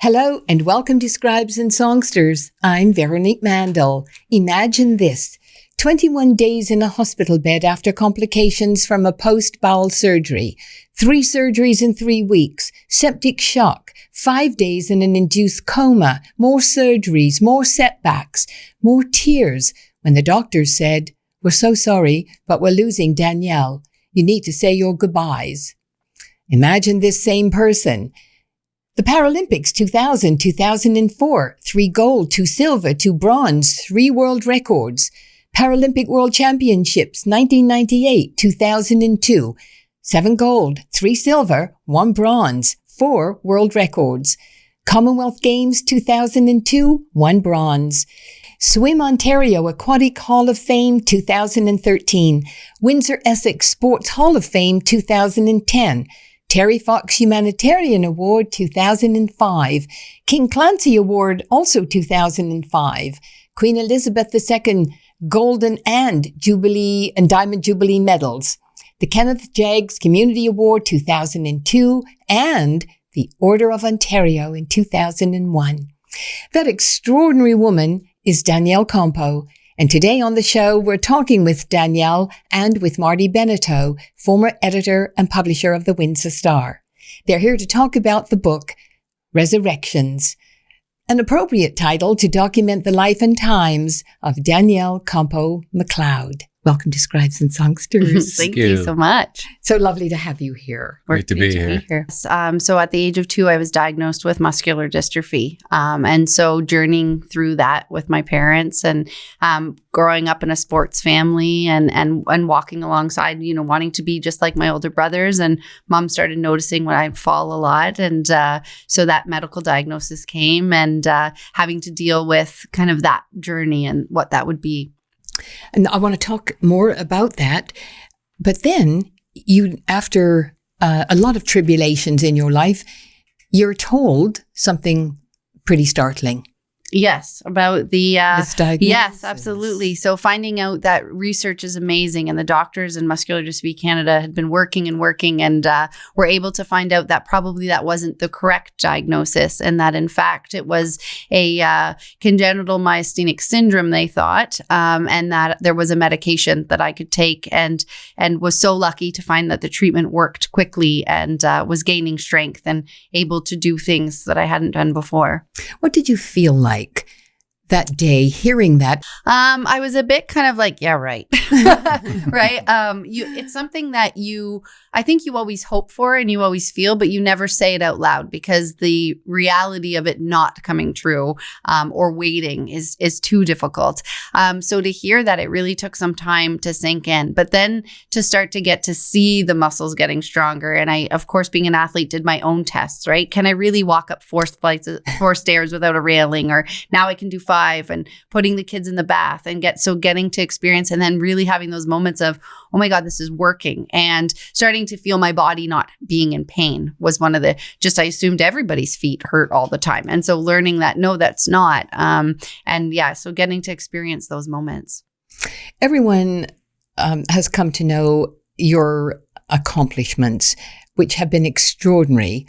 Hello and welcome to Scribes and Songsters. I'm Veronique Mandel. Imagine this. 21 days in a hospital bed after complications from a post-bowel surgery. 3 surgeries in 3 weeks. Septic shock. 5 days in an induced coma. More surgeries. More setbacks. More tears. When the doctors said, "We're so sorry, but we're losing Danielle. You need to say your goodbyes." Imagine this same person. The Paralympics 2000, 2004, 3 gold, 2 silver, 2 bronze, 3 world records. Paralympic World Championships 1998, 2002, 7 gold, 3 silver, 1 bronze, 4 world records. Commonwealth Games 2002, 1 bronze. Swim Ontario Aquatic Hall of Fame 2013, Windsor Essex Sports Hall of Fame 2010, Terry Fox Humanitarian Award 2005, King Clancy Award also 2005, Queen Elizabeth II Golden and Jubilee and Diamond Jubilee medals, the Kenneth Jaggs Community Award 2002, and the Order of Ontario in 2001. That extraordinary woman is Danielle Campo. And today on the show, we're talking with Danielle and with Marty Beneteau, former editor and publisher of the Windsor Star. They're here to talk about the book, Resurrections, an appropriate title to document the life and times of Danielle Campo MacLeod. Welcome to Scribes and Songsters. Thank you so much. So lovely to have you here. Great to be here. So at the age of 2, I was diagnosed with muscular dystrophy. And so journeying through that with my parents and growing up in a sports family and walking alongside, wanting to be just like my older brothers. And mom started noticing when I fall a lot. And so that medical diagnosis came and having to deal with kind of that journey and what that would be. And I want to talk more about that. But then you, after a lot of tribulations in your life, you're told something pretty startling. Yes, about this diagnosis. Yes, absolutely. So finding out that research is amazing and the doctors in Muscular Dystrophy Canada had been working and were able to find out that probably that wasn't the correct diagnosis and that in fact it was a congenital myasthenic syndrome, they thought, and that there was a medication that I could take and was so lucky to find that the treatment worked quickly and was gaining strength and able to do things that I hadn't done before. What did you feel like that day hearing that? I was a bit kind of like, yeah, right. Right. It's something that I think you always hope for and you always feel, but you never say it out loud because the reality of it not coming true, or waiting is too difficult. So to hear that, it really took some time to sink in, but then to start to get to see the muscles getting stronger. And I, of course, being an athlete, did my own tests, right? Can I really walk up 4 stairs without a railing? Or now I can do 5, and putting the kids in the bath and getting to experience and then really having those moments of, oh my God, this is working, and starting to feel my body not being in pain was one of I assumed everybody's feet hurt all the time. And so learning that, no, that's not. So getting to experience those moments. Everyone has come to know your accomplishments, which have been extraordinary.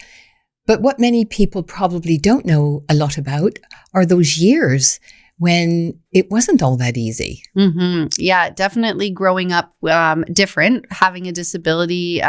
But what many people probably don't know a lot about are those years when it wasn't all that easy. Mm-hmm. Yeah, definitely growing up different, having a disability,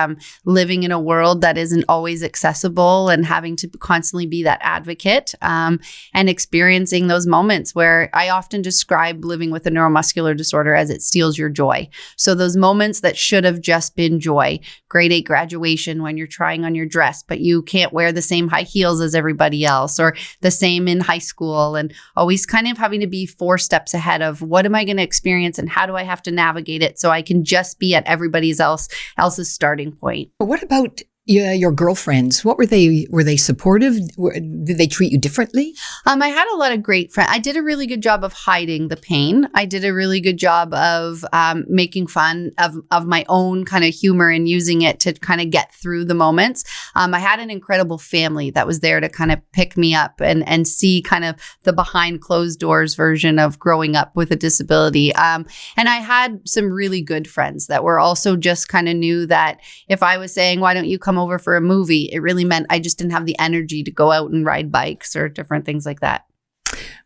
living in a world that isn't always accessible and having to constantly be that advocate, and experiencing those moments where I often describe living with a neuromuscular disorder as it steals your joy. So those moments that should have just been joy, grade 8 graduation when you're trying on your dress, but you can't wear the same high heels as everybody else, or the same in high school, and always kind of having to be 4 steps ahead of what am I going to experience and how do I have to navigate it so I can just be at everybody else's starting point. What about your girlfriends? What were they? Were they supportive? Did they treat you differently? I had a lot of great friends. I did a really good job of hiding the pain. I did a really good job of making fun of my own kind of humor and using it to kind of get through the moments. I had an incredible family that was there to kind of pick me up and see kind of the behind closed doors version of growing up with a disability. And I had some really good friends that were also just kind of knew that if I was saying, why don't you come over for a movie. It really meant I just didn't have the energy to go out and ride bikes or different things like that.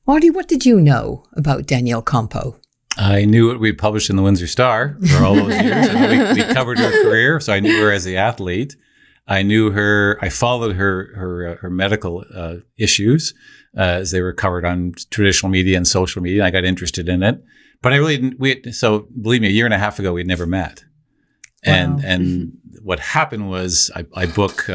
Marty, what did you know about Danielle Campo? I knew what we'd published in the Windsor Star for all those years. And we covered her career, so I knew her as the athlete. I knew her. I followed her medical issues as they were covered on traditional media and social media. I got interested in it, but I really didn't. So believe me, a year and a half ago, we'd never met. Wow. And what happened was I book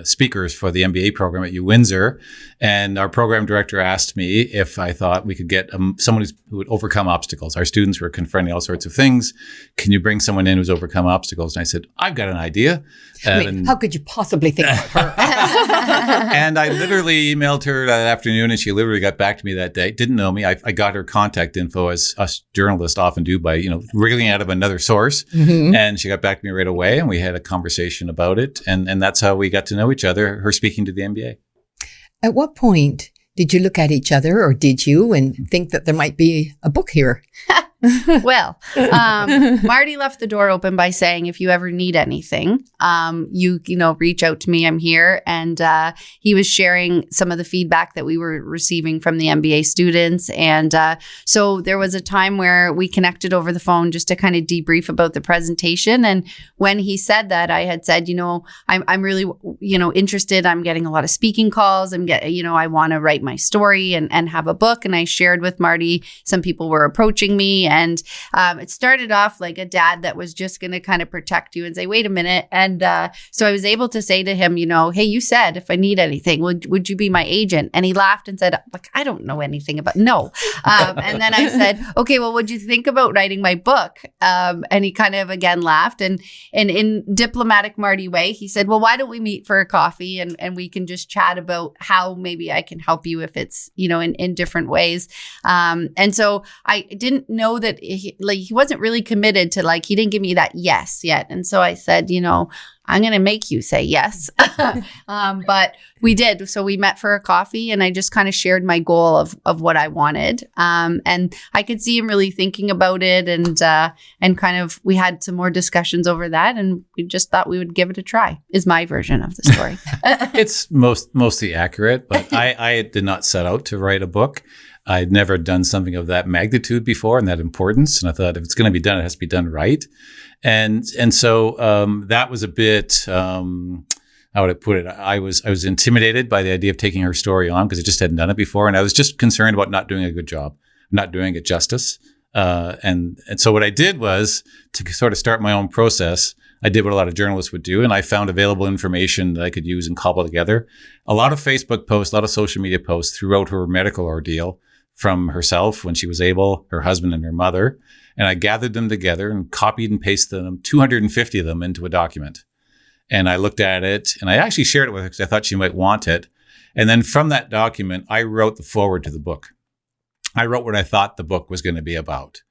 speakers for the MBA program at Windsor, and our program director asked me if I thought we could get someone who would overcome obstacles. Our students were confronting all sorts of things. Can you bring someone in who's overcome obstacles? And I said, I've got an idea. How could you possibly think about her? And I literally emailed her that afternoon, and she literally got back to me that day. Didn't know me. I got her contact info, as us journalists often do, by wriggling out of another source. Mm-hmm. And she got back to me right away, and we had a conversation about it. And that's how we got to know each other, her speaking to the MBA. At what point did you look at each other, or did you, and think that there might be a book here? Well, Marty left the door open by saying, if you ever need anything, you reach out to me. I'm here. And he was sharing some of the feedback that we were receiving from the MBA students. And so there was a time where we connected over the phone just to kind of debrief about the presentation. And when he said that, I had said, I'm really, interested. I'm getting a lot of speaking calls. I want to write my story and have a book. And I shared with Marty, some people were approaching me. And it started off like a dad that was just going to kind of protect you and say, wait a minute. And so I was able to say to him, hey, you said if I need anything, would you be my agent? And he laughed and said, I don't know anything about, no. And then I said, okay, well, what'd you think about writing my book? And he kind of again laughed. And in diplomatic Marty way, he said, well, why don't we meet for a coffee and we can just chat about how maybe I can help you if it's, in different ways. And so I didn't know that he wasn't really committed to he didn't give me that yes yet. And so I said, I'm going to make you say yes. But we did. So we met for a coffee and I just kind of shared my goal of what I wanted. And I could see him really thinking about it and kind of, we had some more discussions over that and we just thought we would give it a try is my version of the story. It's mostly accurate, but I did not set out to write a book. I'd never done something of that magnitude before and that importance. And I thought if it's going to be done, it has to be done right. And so that was a bit, how would I put it? I was intimidated by the idea of taking her story on because I just hadn't done it before. And I was just concerned about not doing a good job, not doing it justice. And so what I did was to sort of start my own process. I did what a lot of journalists would do, and I found available information that I could use and cobble together. A lot of Facebook posts, a lot of social media posts throughout her medical ordeal from herself when she was able, her husband and her mother. And I gathered them together and copied and pasted them, 250 of them into a document. And I looked at it and I actually shared it with her because I thought she might want it. And then from that document, I wrote the foreword to the book. I wrote what I thought the book was going to be about.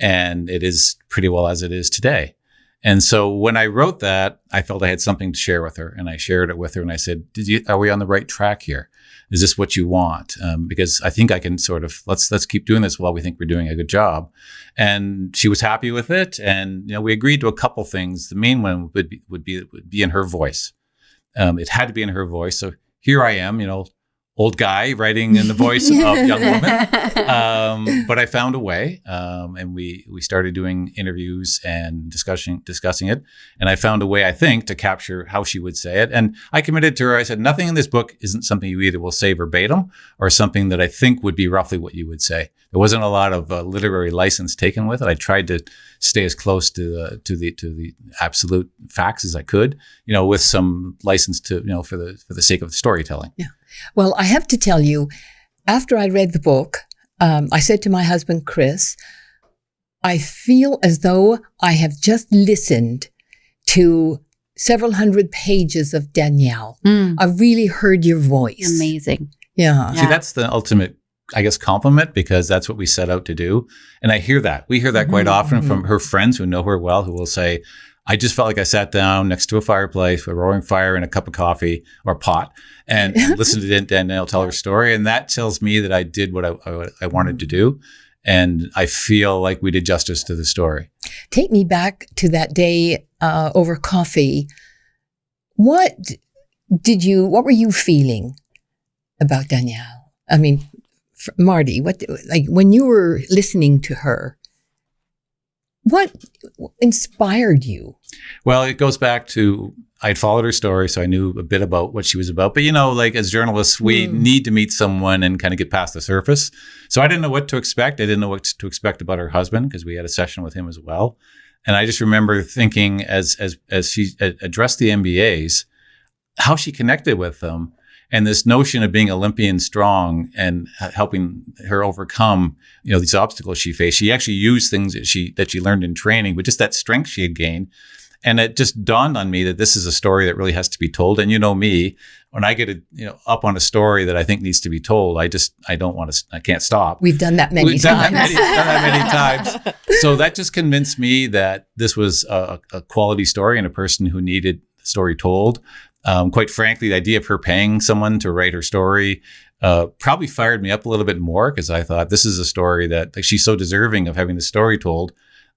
And it is pretty well as it is today. And so when I wrote that, I felt I had something to share with her. And I shared it with her and I said, are we on the right track here? Is this what you want? Because I think I can sort of, let's keep doing this while we think we're doing a good job. And she was happy with it. And, we agreed to a couple things. The main one would be in her voice. It had to be in her voice. So here I am, old guy writing in the voice of young woman. But I found a way. And we started doing interviews and discussing it. And I found a way, I think, to capture how she would say it. And I committed to her. I said, nothing in this book isn't something you either will say verbatim or something that I think would be roughly what you would say. There wasn't a lot of literary license taken with it. I tried to stay as close to the absolute facts as I could, with some license to, for the sake of storytelling. Yeah. Well, I have to tell you, after I read the book, I said to my husband, Chris, I feel as though I have just listened to several hundred pages of Danielle. I really heard your voice. Amazing. Yeah. See, that's the ultimate, I guess, compliment because that's what we set out to do. And I hear that. We hear that quite often from her friends who know her well, who will say, I just felt like I sat down next to a fireplace with a roaring fire and a cup of coffee or pot and listened to Danielle tell her story. And that tells me that I did what I wanted to do. And I feel like we did justice to the story. Take me back to that day over coffee What were you feeling about Danielle? I mean, Marty, when you were listening to her, what inspired you? Well, it goes back to, I'd followed her story, so I knew a bit about what she was about. But, as journalists, we need to meet someone and kind of get past the surface. So I didn't know what to expect. I didn't know what to expect about her husband, because we had a session with him as well. And I just remember thinking, as she addressed the MBAs, how she connected with them, and this notion of being Olympian strong and helping her overcome, these obstacles she faced. She actually used things that she learned in training, but just that strength she had gained. And it just dawned on me that this is a story that really has to be told. And me, when I get up on a story that I think needs to be told, I can't stop. We've done that many times. Done that many times. So that just convinced me that this was a quality story and a person who needed the story told. Quite frankly, the idea of her paying someone to write her story probably fired me up a little bit more, because I thought, this is a story that she's so deserving of having the story told.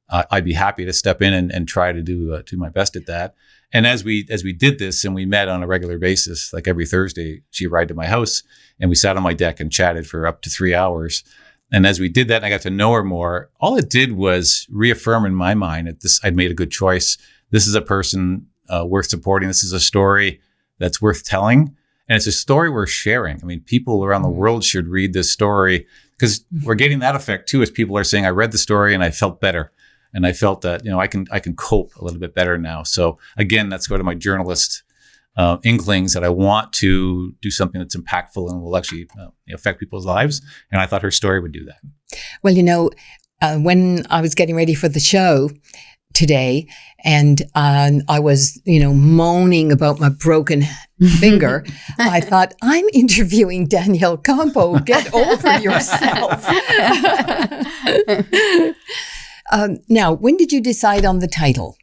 I'd be happy to step in and try to do my best at that. And as we did this, and we met on a regular basis, like every Thursday, she arrived at my house and we sat on my deck and chatted for up to 3 hours. And as we did that, and I got to know her more, all it did was reaffirm in my mind that I'd made a good choice. This is a person worth supporting. This is a story that's worth telling. And it's a story worth sharing. I mean, people around the world should read this story, because we're getting that effect too, as people are saying, I read the story and I felt better. And I felt that, I can cope a little bit better now. So again, that's go to my journalist inklings, that I want to do something that's impactful and will actually affect people's lives. And I thought her story would do that. Well, when I was getting ready for the show today, and I was, moaning about my broken finger, I thought, I'm interviewing Danielle Campo. Get over yourself. Now, when did you decide on the title,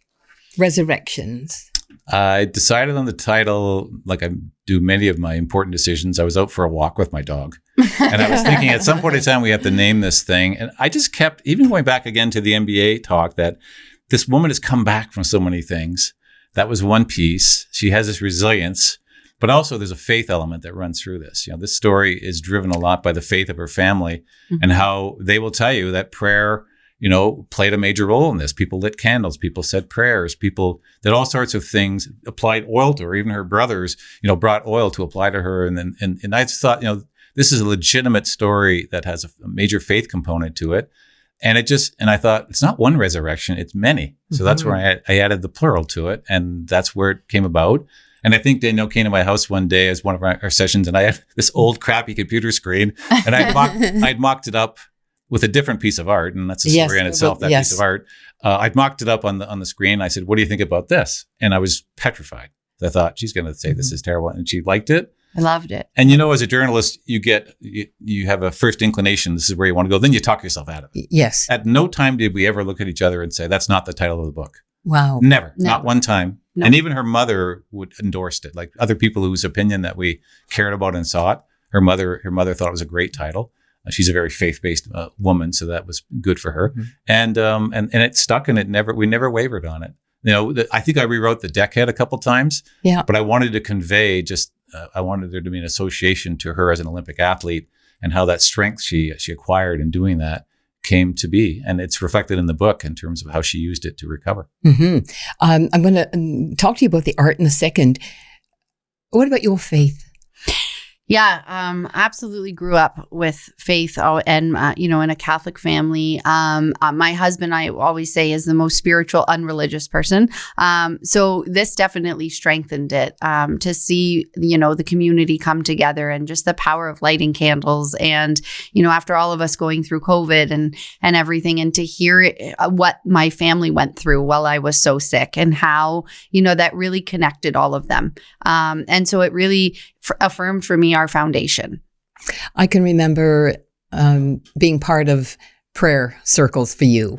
Resurrections? I decided on the title, like I do many of my important decisions. I was out for a walk with my dog, and I was thinking at some point in time, we have to name this thing. And I just kept, even going back again to the MBA talk, that this woman has come back from so many things. That was one piece. She has this resilience, but also there's a faith element that runs through this. This story is driven a lot by the faith of her family, and how they will tell you that prayer, played a major role in this. People lit candles, people said prayers, people did all sorts of things, applied oil to her. Even her brothers, brought oil to apply to her. And I just thought, this is a legitimate story that has a major faith component to it. And I thought, it's not one resurrection, it's many. So that's where I added the plural to it. And that's where it came about. And I think Danielle came to my house one day as one of our sessions, and I had this old crappy computer screen, and I'd mocked it up with a different piece of art, and that's a story in itself, that piece of art. I'd mocked it up on the screen. I said, what do you think about this? And I was petrified. I thought, she's going to say this is terrible. And she liked it. I loved it. And as a journalist, you have a first inclination, this is where you want to go. Then you talk yourself out of it. Yes. At no time did we ever look at each other and say, that's not the title of the book. Wow. Never. Not one time. No. And even her mother endorsed it. Like other people whose opinion that we cared about and sought, her mother thought it was a great title. She's a very faith-based woman, so that was good for her. And it stuck, and we never wavered on it. I think I rewrote the deckhead a couple times. Yeah. But I wanted to convey I wanted there to be an association to her as an Olympic athlete, and how that strength she acquired in doing that came to be. And it's reflected in the book in terms of how she used it to recover. I'm going to talk to you about the art in a second. What about your faith? Yeah, absolutely grew up with faith and, in a Catholic family. My husband, I always say, is the most spiritual, unreligious person. So this definitely strengthened it to see, the community come together, and just the power of lighting candles. And, after all of us going through COVID and everything, and to hear what my family went through while I was so sick, and how, that really connected all of them. And so it really affirmed for me our foundation. I can remember being part of prayer circles for you.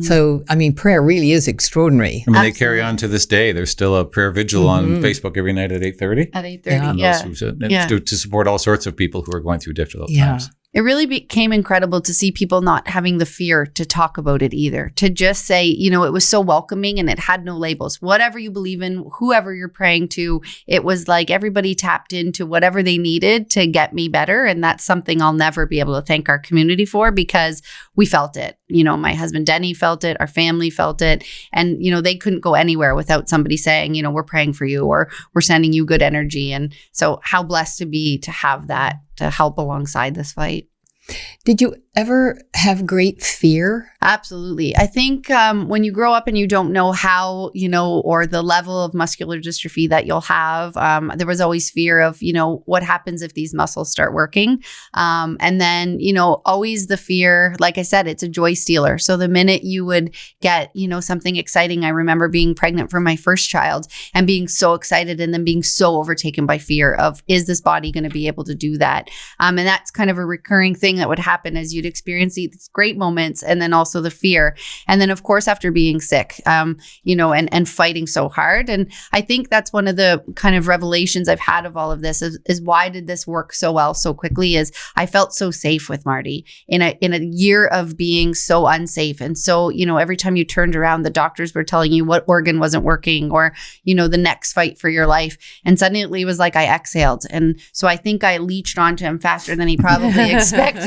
So, prayer really is extraordinary. They carry on to this day. There's still a prayer vigil on Facebook every night at 8:30. At 8:30, to support all sorts of people who are going through difficult times. It really became incredible to see people not having the fear to talk about it either, to just say, it was so welcoming and it had no labels. Whatever you believe in, whoever you're praying to, it was like everybody tapped into whatever they needed to get me better. And that's something I'll never be able to thank our community for, because we felt it. My husband Denny felt it, our family felt it. And, they couldn't go anywhere without somebody saying, we're praying for you, or we're sending you good energy. And so how blessed to be to have that to help alongside this fight. Did you ever have great fear? Absolutely. I think when you grow up and you don't know how, or the level of muscular dystrophy that you'll have, there was always fear of, what happens if these muscles start working? And then, always the fear, like I said, it's a joy stealer. So the minute you would get, something exciting, I remember being pregnant for my first child and being so excited and then being so overtaken by fear of, is this body going to be able to do that? And that's kind of a recurring thing that would happen as you'd experience these great moments, and then also the fear. And then, of course, after being sick, and fighting so hard. And I think that's one of the kind of revelations I've had of all of this is why did this work so well so quickly, is I felt so safe with Marty in a year of being so unsafe. And so, every time you turned around, the doctors were telling you what organ wasn't working, or, the next fight for your life. And suddenly it was like I exhaled. And so I think I leached onto him faster than he probably expected.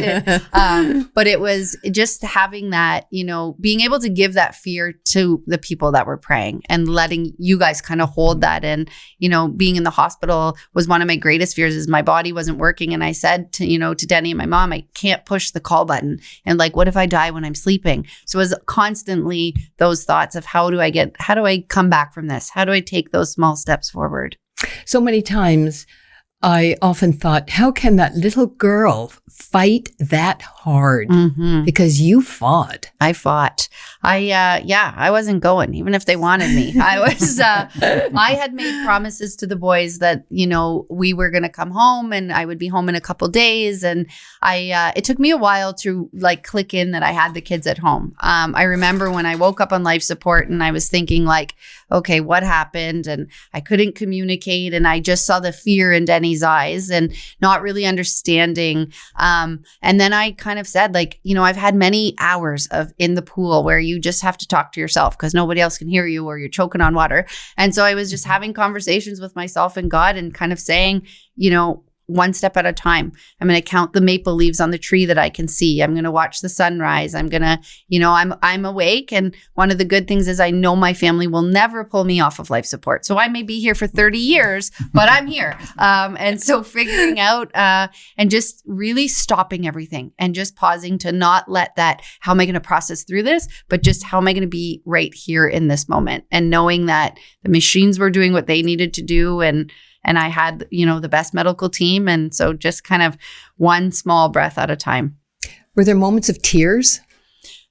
But it was just having that, being able to give that fear to the people that were praying and letting you guys kind of hold that. And, being in the hospital was one of my greatest fears, is my body wasn't working. And I said to Denny and my mom, I can't push the call button. And like, what if I die when I'm sleeping? So it was constantly those thoughts of how do I come back from this? How do I take those small steps forward? So many times I often thought, how can that little girl fight that hard? Mm-hmm. Because you fought. I fought. I wasn't going, even if they wanted me. I was, I had made promises to the boys that, we were going to come home and I would be home in a couple days. And it took me a while to click in that I had the kids at home. I remember when I woke up on life support and I was thinking okay, what happened? And I couldn't communicate. And I just saw the fear in Denny's eyes and not really understanding. And then I kind of said, I've had many hours of in the pool where you just have to talk to yourself because nobody else can hear you or you're choking on water. And so I was just having conversations with myself and God and kind of saying, one step at a time. I'm going to count the maple leaves on the tree that I can see. I'm going to watch the sunrise. I'm going to, I'm awake. And one of the good things is I know my family will never pull me off of life support. So I may be here for 30 years, but I'm here. And so figuring out and just really stopping everything and just pausing to not let that, how am I going to process through this? But just how am I going to be right here in this moment? And knowing that the machines were doing what they needed to do. And I had, the best medical team. And so just kind of one small breath at a time. Were there moments of tears?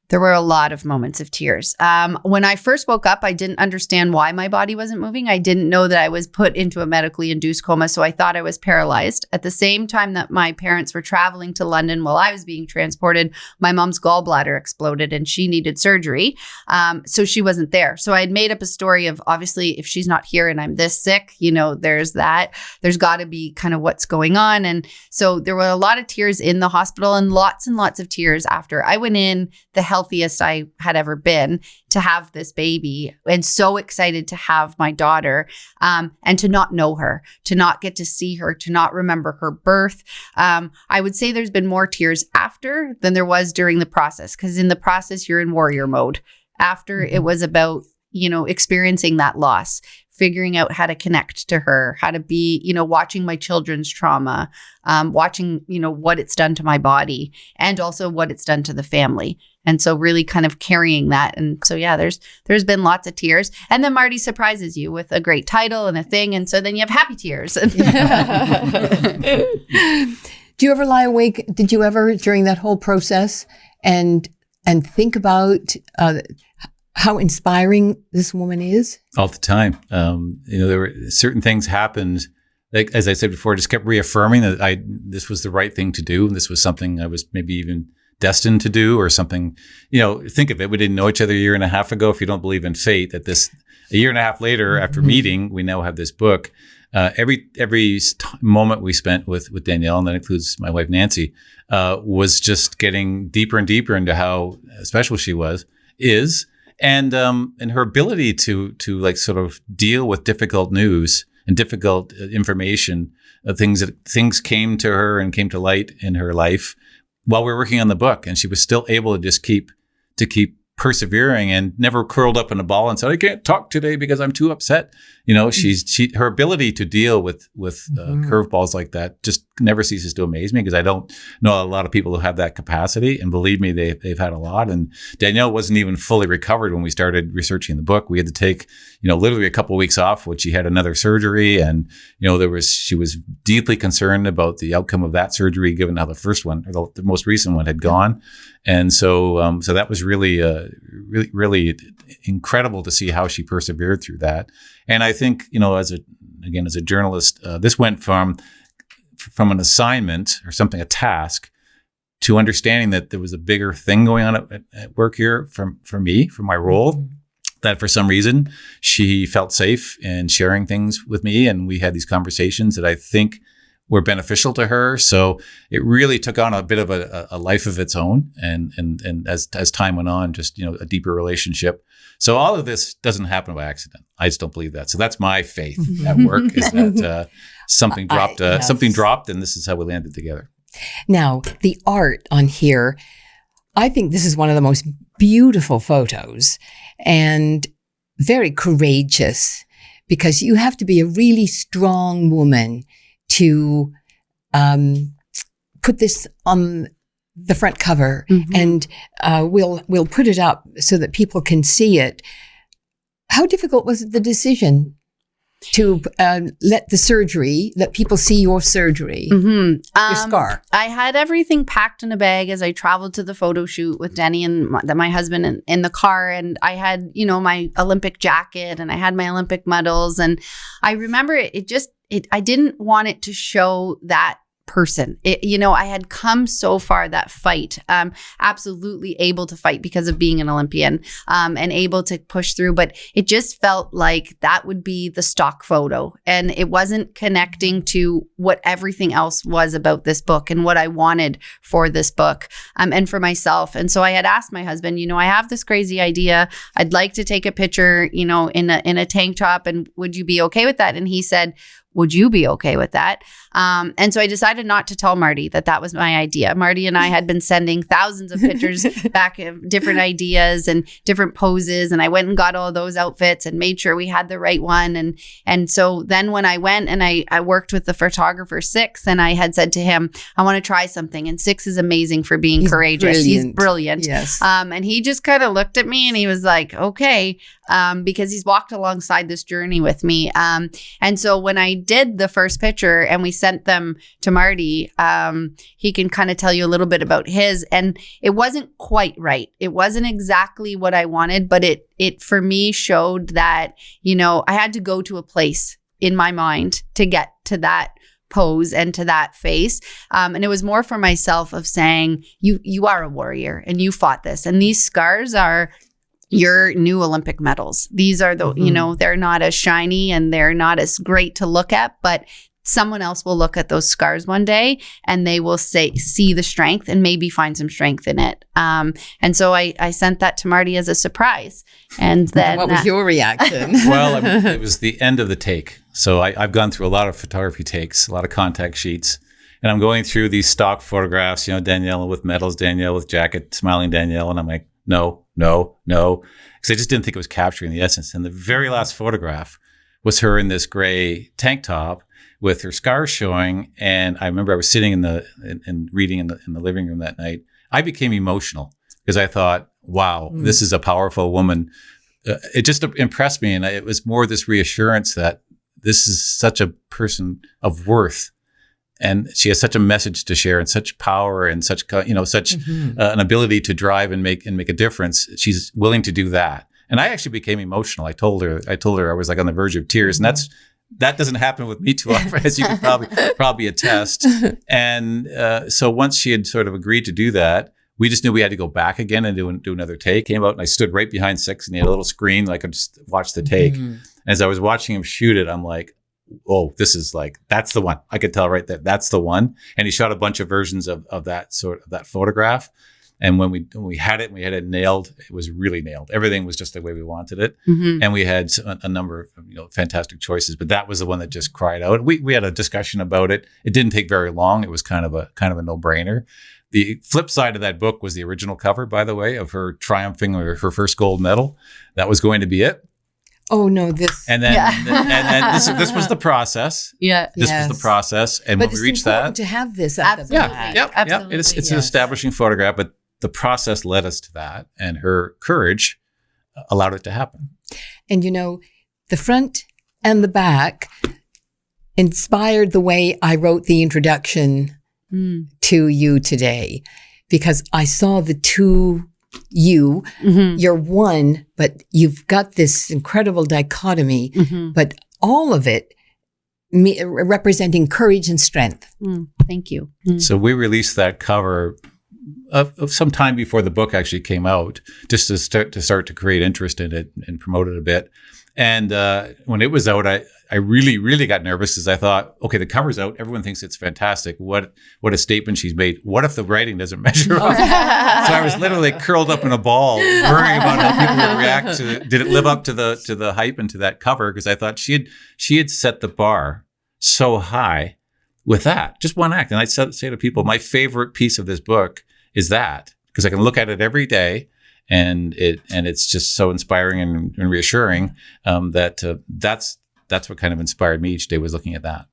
There were a lot of moments of tears. When I first woke up, I didn't understand why my body wasn't moving. I didn't know that I was put into a medically induced coma, so I thought I was paralyzed. At the same time that my parents were traveling to London while I was being transported, my mom's gallbladder exploded and she needed surgery. So she wasn't there. So I had made up a story of, obviously, if she's not here and I'm this sick, there's that. There's got to be kind of what's going on. And so there were a lot of tears in the hospital and lots of tears after. I went in the healthiest I had ever been to have this baby and so excited to have my daughter and to not know her, to not get to see her, to not remember her birth. I would say there's been more tears after than there was during the process, because in the process, you're in warrior mode. After it was about, experiencing that loss, figuring out how to connect to her, how to be, watching my children's trauma, watching, what it's done to my body and also what it's done to the family. And so really kind of carrying that. And so, yeah, there's been lots of tears. And then Marty surprises you with a great title and a thing. And so then you have happy tears. Do you ever lie awake? Did you ever, during that whole process, and think about how inspiring this woman is? All the time. There were certain things happened, like, as I said before, just kept reaffirming that this was the right thing to do. This was something I was maybe even destined to do, or something, think of it. We didn't know each other a year and a half ago. If you don't believe in fate, that a year and a half later, after meeting, we now have this book. every moment we spent with Danielle, and that includes my wife Nancy, was just getting deeper and deeper into how special she is, and her ability to like sort of deal with difficult news and difficult information, things came to her and came to light in her life while we were working on the book, and she was still able to just keep persevering and never curled up in a ball and said, I can't talk today because I'm too upset. Her ability to deal with curveballs like that just never ceases to amaze me, because I don't know a lot of people who have that capacity, and believe me, they've had a lot. And Danielle wasn't even fully recovered when we started researching the book. We had to take, literally a couple of weeks off, which she had another surgery, and she was deeply concerned about the outcome of that surgery, given how the first one, or the most recent one, had gone. And so that was really really incredible to see how she persevered through that. And I think, as a journalist, this went from an assignment or something, a task, to understanding that there was a bigger thing going on at work here for me, for my role, that for some reason she felt safe in sharing things with me. And we had these conversations that I think were beneficial to her. So it really took on a bit of a life of its own. And as time went on, just, a deeper relationship. So all of this doesn't happen by accident. I just don't believe that. So that's my faith at work, is that something dropped, and this is how we landed together. Now, the art on here, I think this is one of the most beautiful photos and very courageous, because you have to be a really strong woman to put this on the front cover, and we'll put it up so that people can see it. How difficult was the decision to let people see your surgery, your scar? I had everything packed in a bag as I traveled to the photo shoot with Denny and my husband in the car. And I had, my Olympic jacket, and I had my Olympic medals. And I remember I didn't want it to show that person. I had come so far, that fight, absolutely able to fight because of being an Olympian, and able to push through. But it just felt like that would be the stock photo, and it wasn't connecting to what everything else was about this book and what I wanted for this book, and for myself. And so I had asked my husband, I have this crazy idea. I'd like to take a picture, in a tank top, and would you be okay with that? And he said, would you be okay with that? And so I decided not to tell Marty that was my idea. Marty and I had been sending thousands of pictures back of different ideas and different poses. And I went and got all those outfits and made sure we had the right one. And so then when I went and I worked with the photographer, Six, and I had said to him, I want to try something. And Six is amazing for being courageous. He's brilliant. Yes. And he just kind of looked at me and he was like, okay, because he's walked alongside this journey with me. And so when I did the first picture and we sent them to Marty, he can kind of tell you a little bit about his, and it wasn't quite right. It wasn't exactly what I wanted, but it for me showed that, I had to go to a place in my mind to get to that pose and to that face. And it was more for myself of saying, you are a warrior and you fought this, and these scars are your new Olympic medals. These are the, they're not as shiny and they're not as great to look at, but someone else will look at those scars one day and they will see the strength and maybe find some strength in it. And so I sent that to Marty as a surprise. And then what was your reaction? Well, it was the end of the take. So I've gone through a lot of photography takes, a lot of contact sheets, and I'm going through these stock photographs, Danielle with medals, Danielle with jacket, smiling Danielle. And I'm like, no. Because I just didn't think it was capturing the essence. And the very last photograph was her in this gray tank top with her scars showing. And I remember I was sitting and reading in the living room that night. I became emotional because I thought, wow, this is a powerful woman. It just impressed me. And it was more this reassurance that this is such a person of worth. And she has such a message to share and such power and such an ability to drive and make a difference. She's willing to do that. And I actually became emotional. I told her I was like on the verge of tears. And that doesn't happen with me too often, as you can probably attest. And so once she had sort of agreed to do that, we just knew we had to go back again and do another take. Came out and I stood right behind Six, and he had a little screen. I could just watch the take. And as I was watching him shoot it, I'm like, oh, this is like, that's the one. I could tell right there, that's the one. And he shot a bunch of versions of that photograph. And when we had it nailed, it was really nailed. Everything was just the way we wanted it. Mm-hmm. And we had a number of fantastic choices, but that was the one that just cried out. We had a discussion about it. It didn't take very long. It was kind of a no-brainer. The flip side of that book was the original cover, by the way, of her triumphing her first gold medal. That was going to be it. Oh no, this. And then, and this was the process. Yeah. This was the process. And but when we reached that, to have this at the back. Absolutely. It's an establishing photograph, but the process led us to that, and her courage allowed it to happen. And the front and the back inspired the way I wrote the introduction to you today, because I saw the two you. Mm-hmm. You're one, but you've got this incredible dichotomy, but all of it representing courage and strength. Thank you. So we released that cover of some time before the book actually came out, just to start to create interest in it and promote it a bit. And when it was out, I really, really got nervous, because I thought, okay, the cover's out. Everyone thinks it's fantastic. What a statement she's made. What if the writing doesn't measure up? So I was literally curled up in a ball, worrying about how people would react to it. Did it live up to the hype and to that cover? Because I thought she had set the bar so high with that, just one act. And I say to people, my favorite piece of this book is that, because I can look at it every day, and it's just so inspiring and reassuring that's what kind of inspired me each day, was looking at that.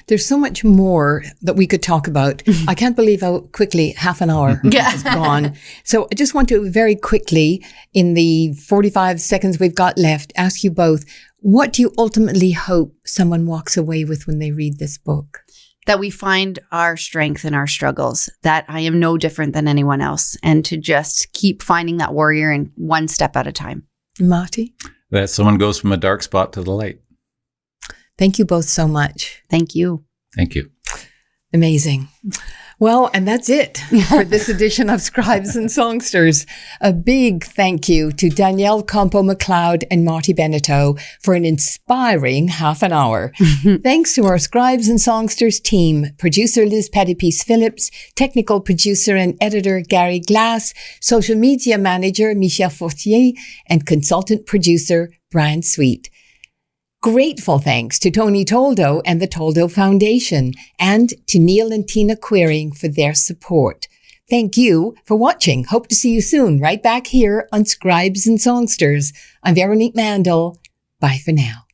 There's so much more that we could talk about. I can't believe how quickly half an hour has gone. So I just want to very quickly, in the 45 seconds we've got left, ask you both, what do you ultimately hope someone walks away with when they read this book? That we find our strength in our struggles, that I am no different than anyone else, and to just keep finding that warrior in one step at a time. Marty? That someone goes from a dark spot to the light. Thank you both so much. Thank you. Thank you. Amazing. Well, and that's it for this edition of Scribes and Songsters. A big thank you to Danielle Campo MacLeod and Marty Beneteau for an inspiring half an hour. Thanks to our Scribes and Songsters team, producer Liz Pettypiece-Phillips, technical producer and editor Gary Glass, social media manager Michel Fortier, and consultant producer Brian Sweet. Grateful thanks to Tony Toldo and the Toldo Foundation, and to Neil and Tina Queering for their support. Thank you for watching. Hope to see you soon, right back here on Scribes and Songsters. I'm Veronique Mandel. Bye for now.